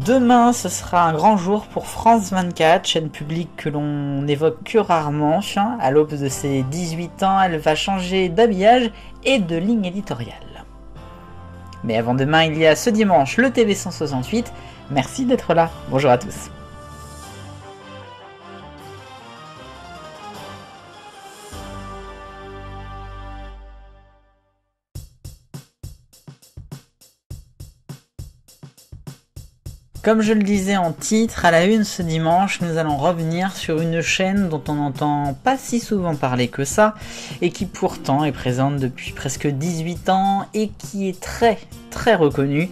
Demain, ce sera un grand jour pour France 24, chaîne publique que l'on n'évoque que rarement. À l'aube de ses 18 ans, elle va changer d'habillage et de ligne éditoriale. Mais avant demain, il y a ce dimanche le TV 168. Merci d'être là. Bonjour à tous. Comme je le disais en titre, à la une ce dimanche, nous allons revenir sur une chaîne dont on n'entend pas si souvent parler que ça, et qui pourtant est présente depuis presque 18 ans et qui est très reconnue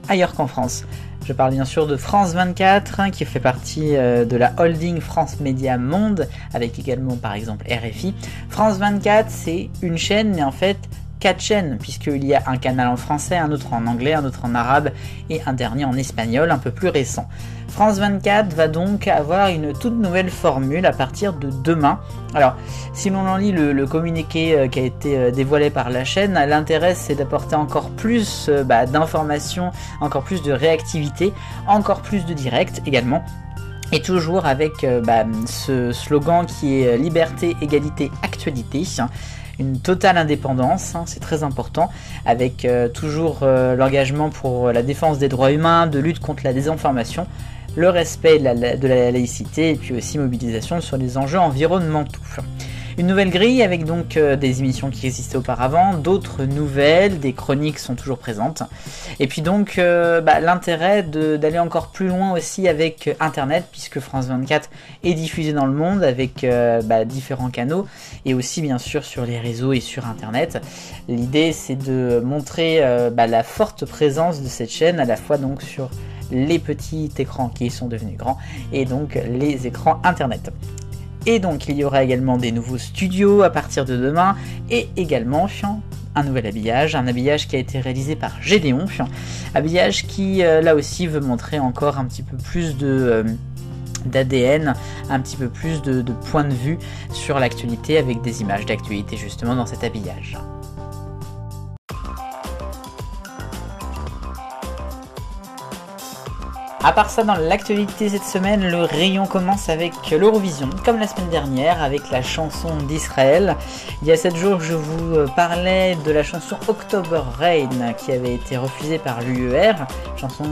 ailleurs qu'en France. Je parle bien sûr de France 24, qui fait partie de la holding France Média Monde, avec également par exemple RFI. France 24, c'est une chaîne, mais en fait 4 chaînes, puisqu'il y a un canal en français, un autre en anglais, un autre en arabe et un dernier en espagnol, un peu plus récent. France 24 va donc avoir une toute nouvelle formule à partir de demain. Alors, si l'on en lit le communiqué qui a été dévoilé par la chaîne, l'intérêt c'est d'apporter encore plus d'informations, encore plus de réactivité, encore plus de direct également. Et toujours avec ce slogan qui est liberté, égalité, actualité. Une totale indépendance, c'est très important, avec toujours l'engagement pour la défense des droits humains, de lutte contre la désinformation, le respect de la laïcité et puis aussi mobilisation sur les enjeux environnementaux. Une nouvelle grille avec donc des émissions qui existaient auparavant, d'autres nouvelles, des chroniques sont toujours présentes. Et puis donc l'intérêt d'aller encore plus loin aussi avec Internet, puisque France 24 est diffusée dans le monde avec différents canaux et aussi bien sûr sur les réseaux et sur Internet. L'idée c'est de montrer la forte présence de cette chaîne à la fois donc sur les petits écrans qui sont devenus grands et donc les écrans Internet. Et donc il y aura également des nouveaux studios à partir de demain et également un nouvel habillage, un habillage qui a été réalisé par Gédéon, habillage qui là aussi veut montrer encore un petit peu plus d'ADN, un petit peu plus de point de vue sur l'actualité avec des images d'actualité justement dans cet habillage. À part ça, dans l'actualité cette semaine, le rayon commence avec l'Eurovision, comme la semaine dernière, avec la chanson d'Israël. Il y a 7 jours, je vous parlais de la chanson October Rain, qui avait été refusée par l'UER, chanson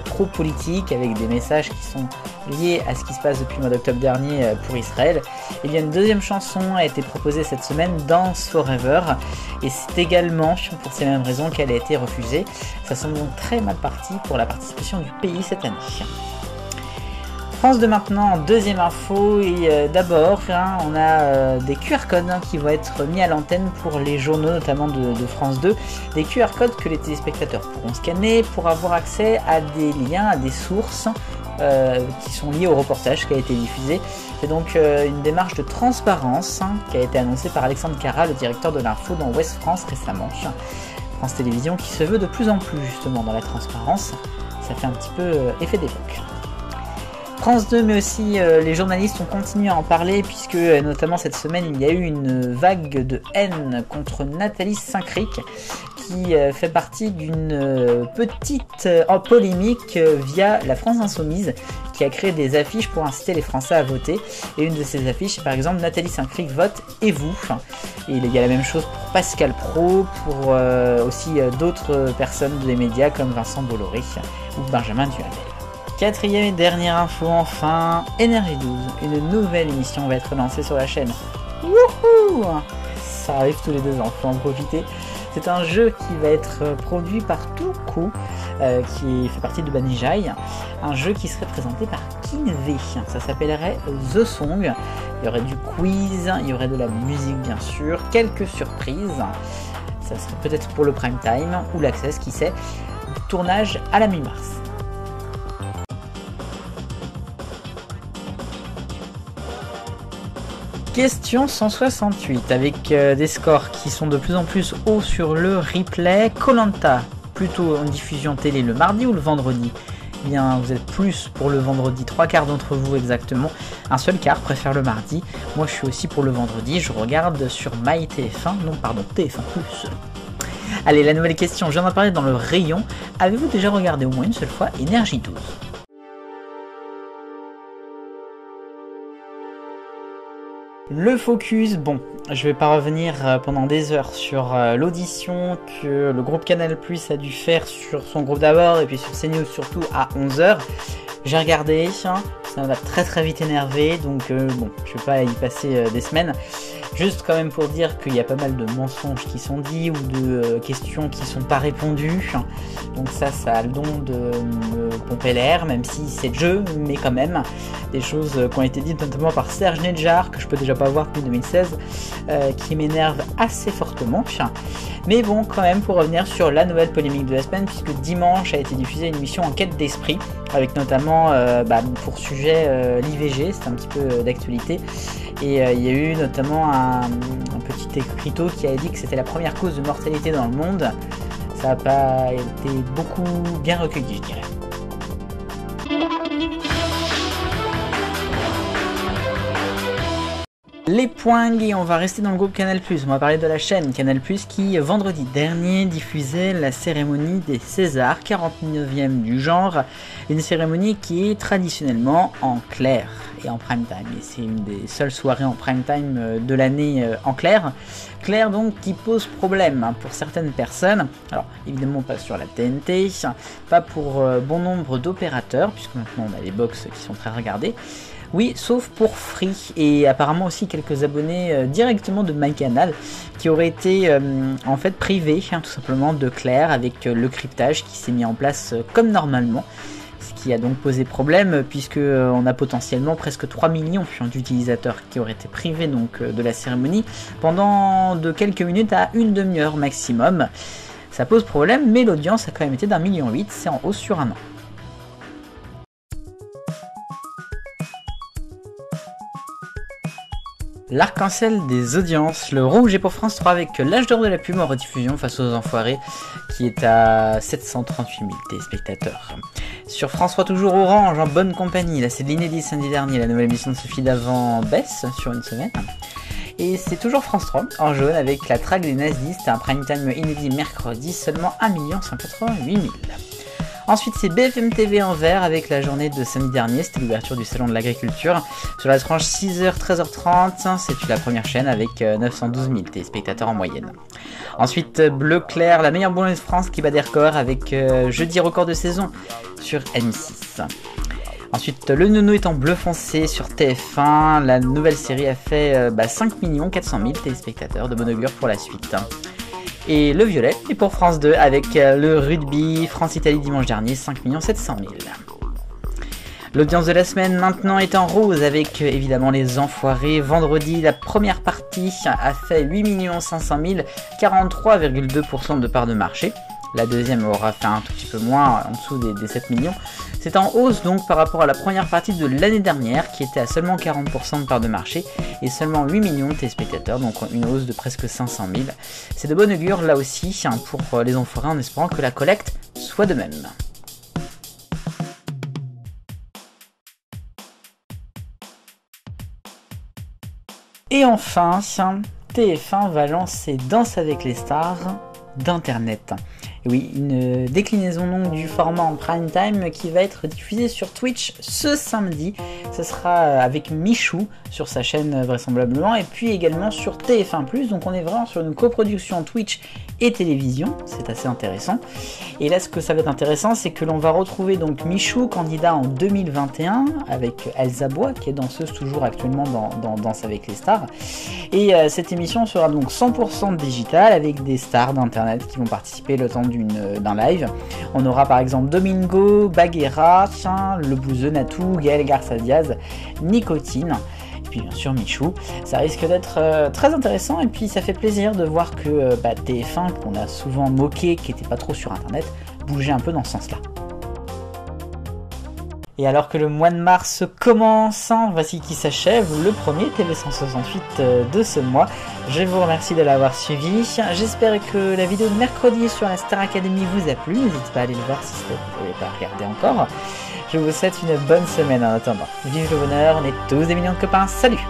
trop politique, avec des messages qui sont liés à ce qui se passe depuis le mois d'octobre dernier pour Israël. Et bien une deuxième chanson a été proposée cette semaine, Dance Forever, et c'est également pour ces mêmes raisons qu'elle a été refusée. Ça semble donc très mal parti pour la participation du pays cette année. France de maintenant, deuxième info, et d'abord on a des QR codes qui vont être mis à l'antenne pour les journaux, notamment de France 2, des QR codes que les téléspectateurs pourront scanner pour avoir accès à des liens, à des sources qui sont liées au reportage qui a été diffusé. C'est donc une démarche de transparence qui a été annoncée par Alexandre Carra, le directeur de l'info dans Ouest France récemment. France Télévisions qui se veut de plus en plus justement dans la transparence, ça fait un petit peu effet d'époque. France 2, mais aussi les journalistes ont continué à en parler, puisque notamment cette semaine il y a eu une vague de haine contre Nathalie Saint-Cric, qui fait partie d'une petite polémique via la France Insoumise, qui a créé des affiches pour inciter les Français à voter. Et une de ces affiches, c'est par exemple Nathalie Saint-Cric vote et vous. Et il y a la même chose pour Pascal Praud, pour aussi d'autres personnes des médias comme Vincent Bolloré ou Benjamin Duhamel. Quatrième et dernière info enfin, Énergie 12, une nouvelle émission va être lancée sur la chaîne. Wouhou! Ça arrive tous les 2 ans, faut en profiter. C'est un jeu qui va être produit par Toukou, qui fait partie de Banijay, un jeu qui serait présenté par Kinvé. Ça s'appellerait The Song. Il y aurait du quiz, il y aurait de la musique bien sûr, quelques surprises. Ça serait peut-être pour le prime time ou l'access, qui sait. Tournage à la mi-mars. Question 168, avec des scores qui sont de plus en plus hauts sur le replay. Koh-Lanta, plutôt en diffusion télé le mardi ou le vendredi? Eh bien, vous êtes plus pour le vendredi, 3/4 d'entre vous exactement. Un seul quart préfère le mardi. Moi, je suis aussi pour le vendredi. Je regarde sur MyTF1, non pardon, TF1+. Allez, la nouvelle question, je viens d'en parler dans le rayon. Avez-vous déjà regardé au moins une seule fois Énergie 12? Le focus, bon, je vais pas revenir pendant des heures sur l'audition que le groupe Canal+ a dû faire sur son groupe d'abord et puis sur CNews surtout à 11h. J'ai regardé, ça m'a très vite énervé, donc bon, je vais pas y passer des semaines. Juste quand même pour dire qu'il y a pas mal de mensonges qui sont dits ou de questions qui sont pas répondues. Donc ça a le don de me pomper l'air, même si c'est le jeu, mais quand même. Des choses qui ont été dites notamment par Serge Nedjar, que je peux déjà pas voir depuis 2016, qui m'énervent assez fortement. Mais bon, quand même, pour revenir sur la nouvelle polémique de la semaine, puisque dimanche a été diffusée une émission Enquête d'esprit, avec notamment pour sujet l'IVG, c'est un petit peu d'actualité. Et il y a eu notamment un petit écriteau qui a dit que c'était la première cause de mortalité dans le monde. Ça n'a pas été beaucoup bien recueilli, je dirais. Les points, et on va rester dans le groupe Canal+. On va parler de la chaîne Canal+, qui vendredi dernier diffusait la cérémonie des Césars, 49e du genre, une cérémonie qui est traditionnellement en clair et en prime time. Et c'est une des seules soirées en prime time de l'année en clair. Clair donc qui pose problème pour certaines personnes. Alors évidemment pas sur la TNT, pas pour bon nombre d'opérateurs, puisque maintenant on a les box qui sont très regardées. Oui, sauf pour Free et apparemment aussi quelques abonnés directement de MyCanal qui auraient été en fait privés tout simplement de Clair avec le cryptage qui s'est mis en place comme normalement. Ce qui a donc posé problème puisque on a potentiellement presque 3 millions d'utilisateurs qui auraient été privés donc de la cérémonie pendant de quelques minutes à une demi-heure maximum. Ça pose problème, mais l'audience a quand même été d'1,8 million, c'est en hausse sur un an. L'arc-en-ciel des audiences, le rouge est pour France 3 avec l'âge d'or de la pub en rediffusion face aux enfoirés qui est à 738 000 téléspectateurs. Sur France 3 toujours orange en bonne compagnie, là c'est de l'inédit samedi dernier, la nouvelle émission de Sophie Davant baisse sur une semaine. Et c'est toujours France 3 en jaune avec la traque des nazistes, un prime time inédit mercredi, seulement 1 188 000. Ensuite, c'est BFM TV en vert avec la journée de samedi dernier, c'était l'ouverture du salon de l'agriculture. Sur la tranche 6h, 13h30, c'est la première chaîne avec 912 000 téléspectateurs en moyenne. Ensuite, Bleu Clair, la meilleure boulonnée de France qui bat des records avec jeudi record de saison sur M6. Ensuite, Le Nounou est en bleu foncé sur TF1, la nouvelle série a fait 5 400 000 téléspectateurs, de bon augure pour la suite. Et le violet est pour France 2 avec le rugby France-Italie dimanche dernier, 5 700 000. L'audience de la semaine maintenant est en rose avec évidemment les enfoirés. Vendredi, la première partie a fait 8 500 000, 43,2% de part de marché. La deuxième aura fait un tout petit peu moins, en dessous des 7 millions. C'est en hausse donc par rapport à la première partie de l'année dernière qui était à seulement 40% de part de marché et seulement 8 millions de téléspectateurs, donc une hausse de presque 500 000. C'est de bonne augure là aussi pour les enfoirés en espérant que la collecte soit de même. Et enfin, TF1 va lancer Danse avec les stars d'Internet. Oui, une déclinaison longue du format en prime time qui va être diffusée sur Twitch ce samedi. Ce sera avec Michou sur sa chaîne vraisemblablement et puis également sur TF1+. Donc on est vraiment sur une coproduction Twitch et télévision, c'est assez intéressant. Et là ce que ça va être intéressant, c'est que l'on va retrouver donc Michou, candidat en 2021 avec Elsa Bois qui est danseuse toujours actuellement dans Danse avec les stars. Et cette émission sera donc 100% digitale avec des stars d'internet qui vont participer le temps d'un live. On aura par exemple Domingo, Bagheera, Le Bouzeux, Natou, Gaël Garcia Diaz, Nicotine et puis bien sûr Michou. Ça risque d'être très intéressant et puis ça fait plaisir de voir que TF1 qu'on a souvent moqué, qui n'était pas trop sur internet, bougeait un peu dans ce sens là. Et alors que le mois de mars commence, voici qui s'achève le premier TV168 de ce mois. Je vous remercie de l'avoir suivi. J'espère que la vidéo de mercredi sur la Star Academy vous a plu. N'hésitez pas à aller le voir si vous n'avez pas regardé encore. Je vous souhaite une bonne semaine en attendant. Vive le bonheur, on est tous des millions de copains. Salut!